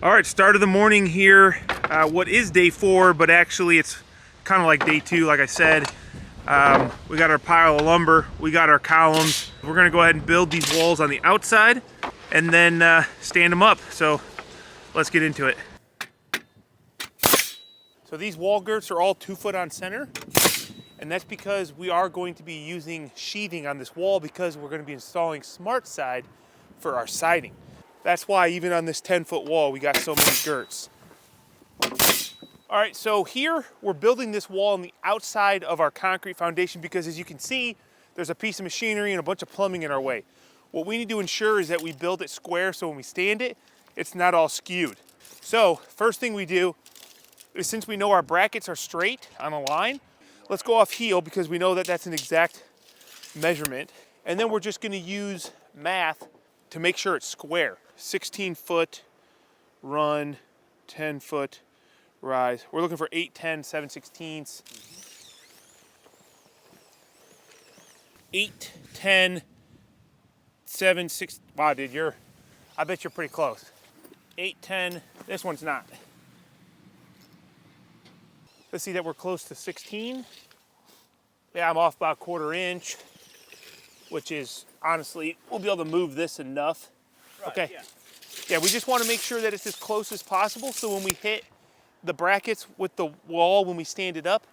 All right, start of the morning here. What is day 4, but actually it's kind of like day 2, like I said. We got our pile of lumber, we got our columns. We're gonna go ahead and build these walls on the outside and then stand them up. So let's get into it. So these wall girts are all 2 foot on center, and that's because we are going to be using sheathing on this wall because we're gonna be installing smart side for our siding. That's why even on this 10-foot wall, we got so many girts. All right, so here we're building this wall on the outside of our concrete foundation because as you can see, there's a piece of machinery and a bunch of plumbing in our way. What we need to ensure is that we build it square so when we stand it, it's not all skewed. So first thing we do is, since we know our brackets are straight on a line, let's go off heel because we know that that's an exact measurement. And then we're just gonna use math to make sure it's square. 16-foot run, 10-foot rise. We're looking for 8, 10, 7/16. 8, 10, 7, 6. Wow, dude, I bet you're pretty close. 8, 10. This one's not. Let's see that we're close to 16. Yeah, I'm off about 1/4 inch, which is honestly, we'll be able to move this enough. Right, okay. Yeah, we just want to make sure that it's as close as possible so when we hit the brackets with the wall, when we stand it up,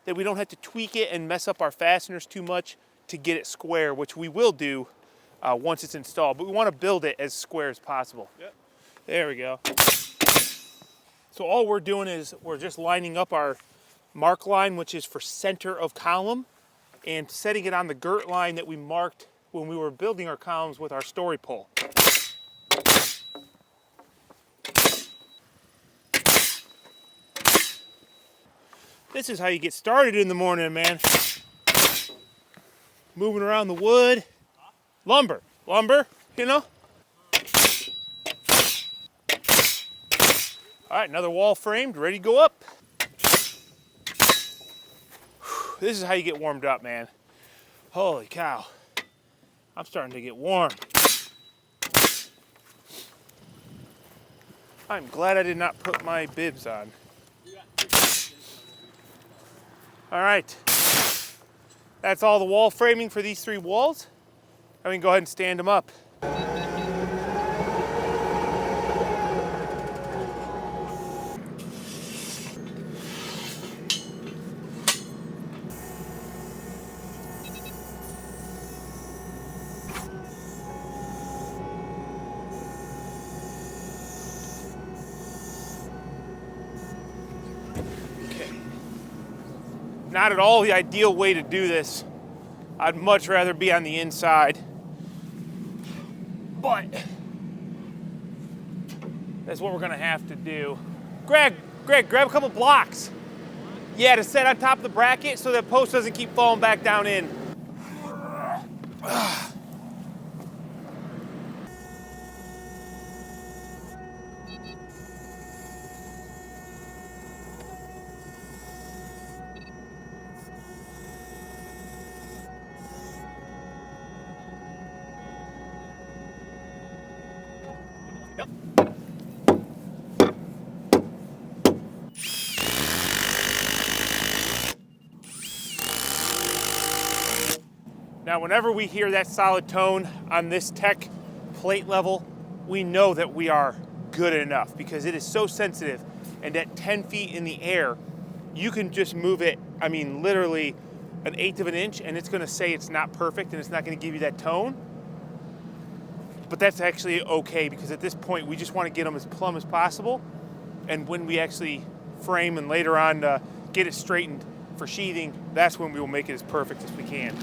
that we don't have to tweak it and mess up our fasteners too much to get it square, which we will do once it's installed. But we want to build it as square as possible. Yep. There we go. So all we're doing is we're just lining up our mark line, which is for center of column, and setting it on the girt line that we marked when we were building our columns with our story pole. This is how you get started in the morning, man. Moving around the wood. Lumber, you know? All right, another wall framed, ready to go up. This is how you get warmed up, man. Holy cow. I'm starting to get warm. I'm glad I did not put my bibs on. All right. That's all the wall framing for these 3 walls. And we can go ahead and stand them up. Not at all the ideal way to do this. I'd much rather be on the inside. But that's what we're gonna have to do. Greg, grab a couple blocks. Yeah, to set on top of the bracket so that post doesn't keep falling back down in. Yep. Now, whenever we hear that solid tone on this tech plate level, we know that we are good enough because it is so sensitive. And at 10 feet in the air, you can just move it, I mean, literally 1/8 of an inch, and it's gonna say it's not perfect and it's not gonna give you that tone. But that's actually okay because at this point, we just wanna get them as plumb as possible. And when we actually frame and later on get it straightened for sheathing, that's when we will make it as perfect as we can.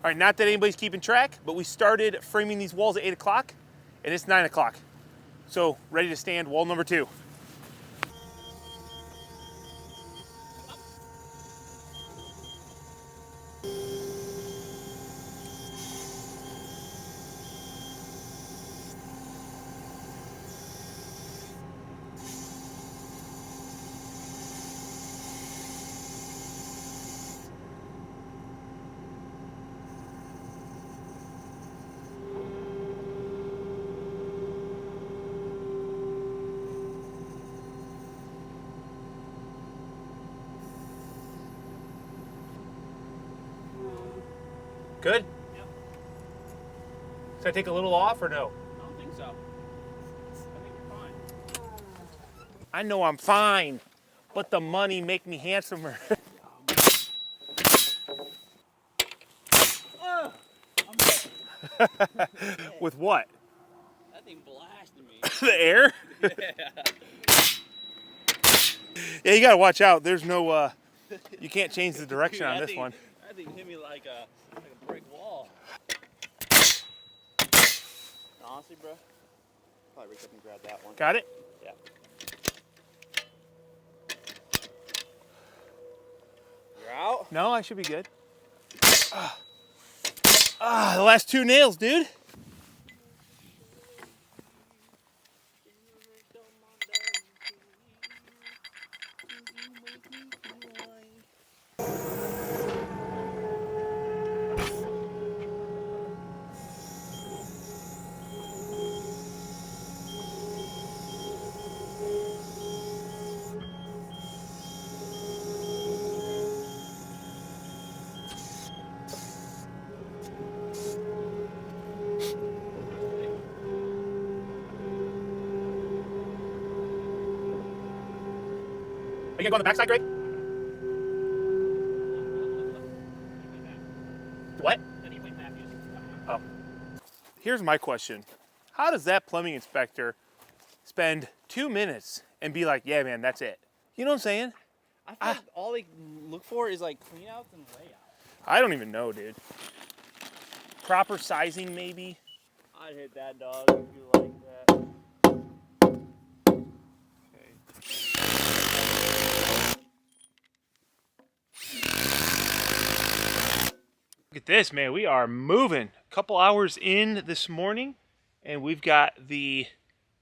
All right, not that anybody's keeping track, but we started framing these walls at 8 o'clock and it's 9 o'clock. So ready to stand wall number 2. Good? Yep. Should I take a little off or no? I don't think so. I think you're fine. I know I'm fine, but the money make me handsomer. With what? That thing blasted me. The air? Yeah. Yeah, you gotta watch out. There's no, you can't change the direction on this one. That thing hit me like a brick wall. Honestly, bro, probably reach up and grab that one. Got it? Yeah. You're out? No, I should be good. The last 2 nails, dude. Are you gonna go on the backside, Greg? What? Oh. Here's my question. How does that plumbing inspector spend 2 minutes and be like, yeah, man, that's it? You know what I'm saying? I feel like all they look for is like clean outs and layouts. I don't even know, dude. Proper sizing, maybe? I'd hit that dog if you like that. Look at this, man. We are moving. A couple hours in this morning, and we've got the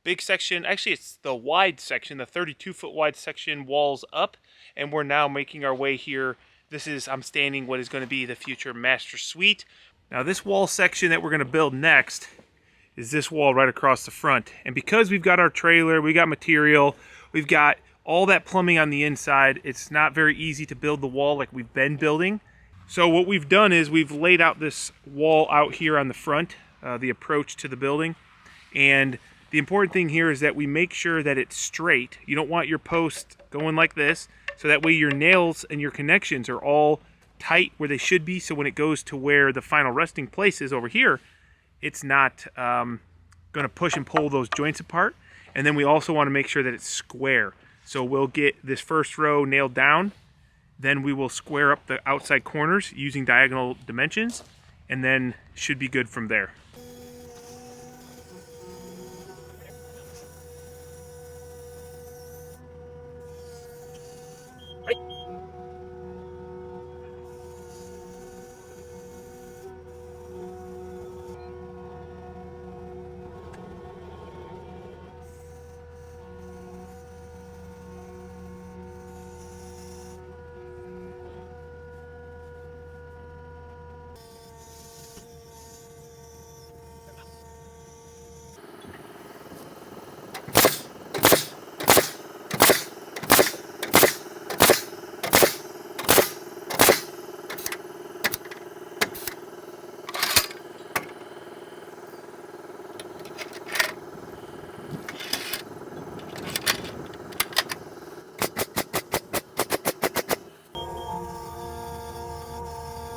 big section. Actually, it's the wide section, the 32-foot wide section walls up, and we're now making our way here. This is, I'm standing what is going to be the future master suite. Now, this wall section that we're going to build next is this wall right across the front. And because we've got our trailer, we got material, we've got all that plumbing on the inside, it's not very easy to build the wall like we've been building. So what we've done is we've laid out this wall out here on the front, the approach to the building. And the important thing here is that we make sure that it's straight. You don't want your post going like this, so that way your nails and your connections are all tight where they should be, so when it goes to where the final resting place is over here, it's not going to push and pull those joints apart. And then we also want to make sure that it's square. So we'll get this first row nailed down, then we will square up the outside corners using diagonal dimensions, and then should be good from there.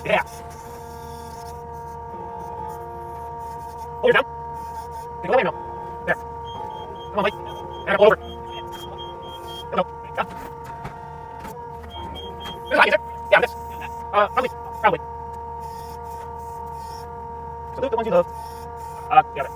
Yeah. Hold your down. Take a little now. There. Come on, Mike. And pull over. Go. Down. There's a high, is there? Yeah, this. Probably. Probably. Salute the ones you love. Got it.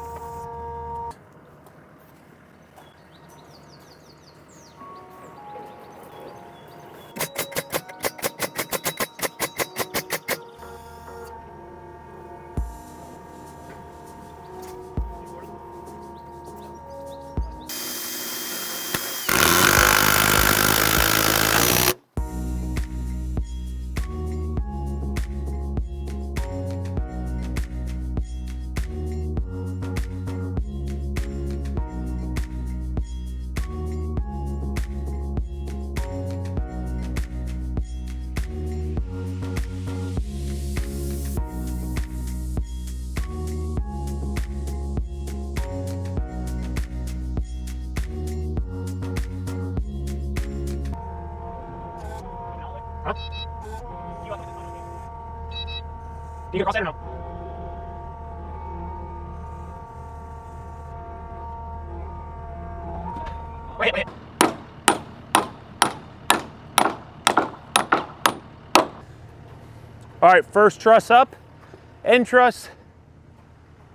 Do you get across that or no? Wait, wait. All right, first truss up, end truss.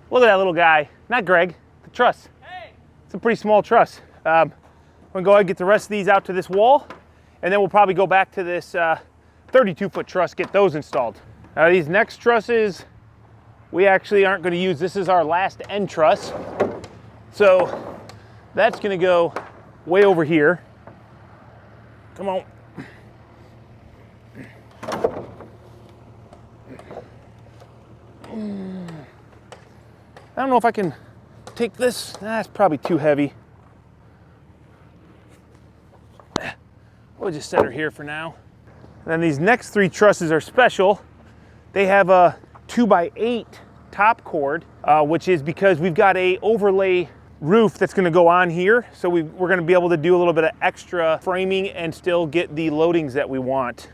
Look at that little guy. Not Greg, the truss. Hey! It's a pretty small truss. I'm gonna go ahead and get the rest of these out to this wall, and then we'll probably go back to this 32-foot truss, get those installed. Now these next trusses, we actually aren't gonna use. This is our last end truss. So that's gonna go way over here. Come on. I don't know if I can take this. That's probably too heavy. We'll just set her here for now. And then these next three trusses are special. They have a 2x8 top cord, which is because we've got a overlay roof that's gonna go on here. So we're gonna be able to do a little bit of extra framing and still get the loadings that we want.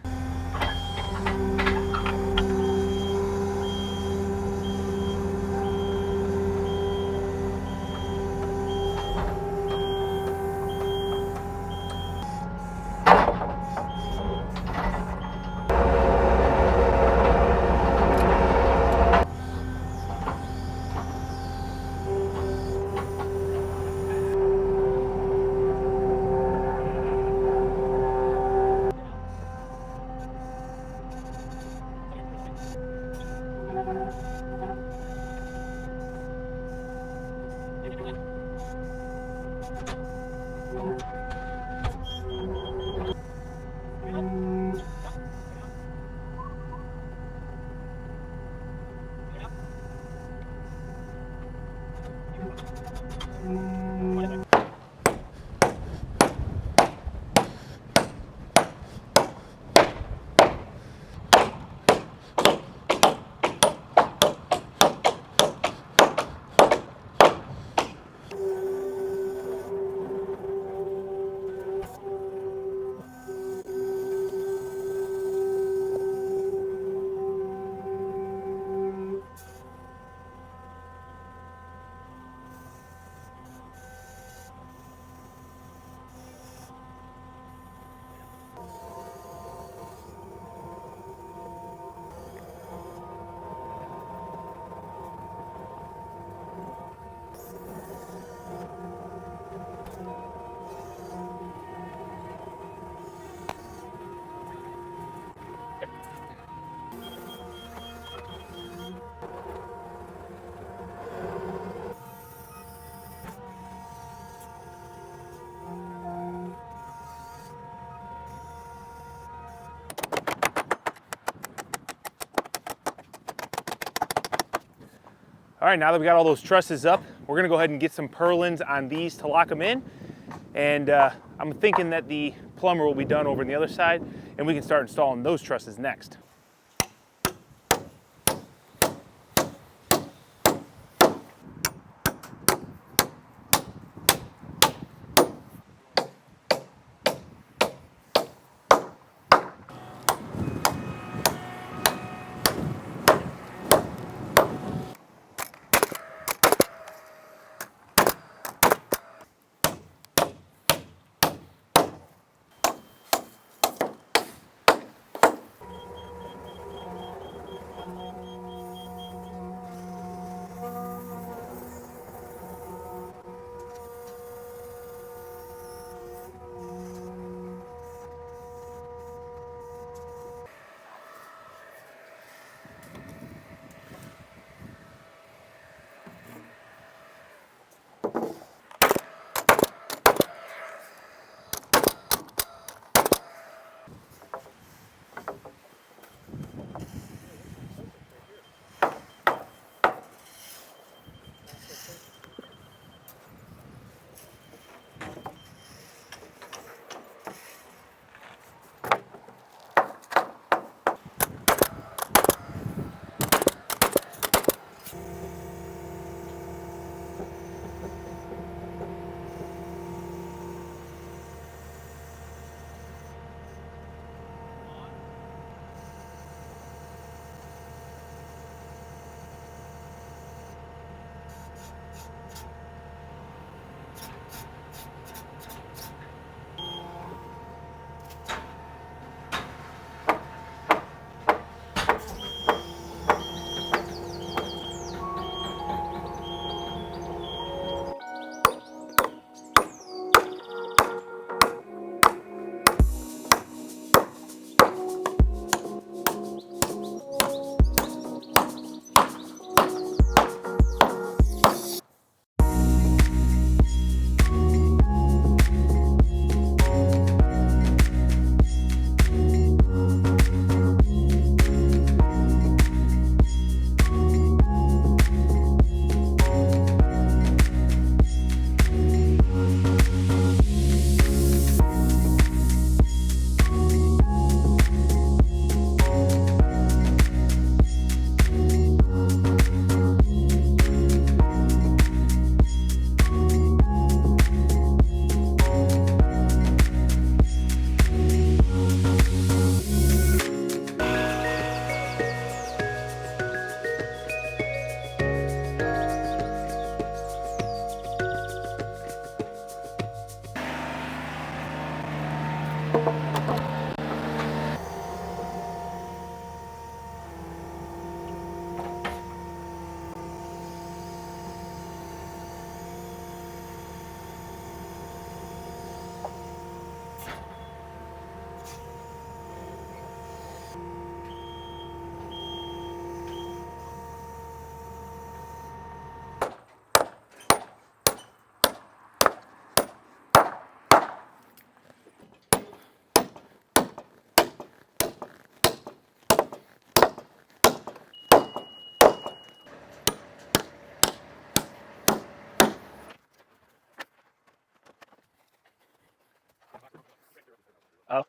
All right, now that we got all those trusses up, we're gonna go ahead and get some purlins on these to lock them in. And I'm thinking that the plumber will be done over on the other side, and we can start installing those trusses next.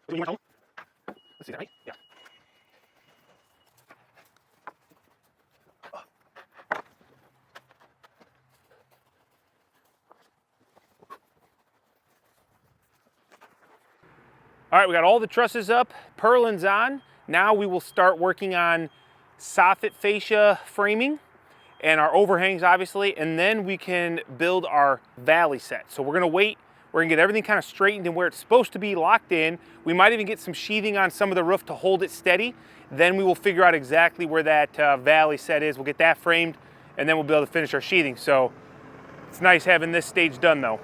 Do you want home? Let's see that, right? Yeah. All right, we got all the trusses up, purlins on. Now we will start working on Soffit fascia framing and our overhangs, obviously, and then we can build our valley set. So we're gonna wait, we're gonna get everything kind of straightened and where it's supposed to be locked in. We might even get some sheathing on some of the roof to hold it steady. Then we will figure out exactly where that valley set is. We'll get that framed, and then we'll be able to finish our sheathing. So it's nice having this stage done though.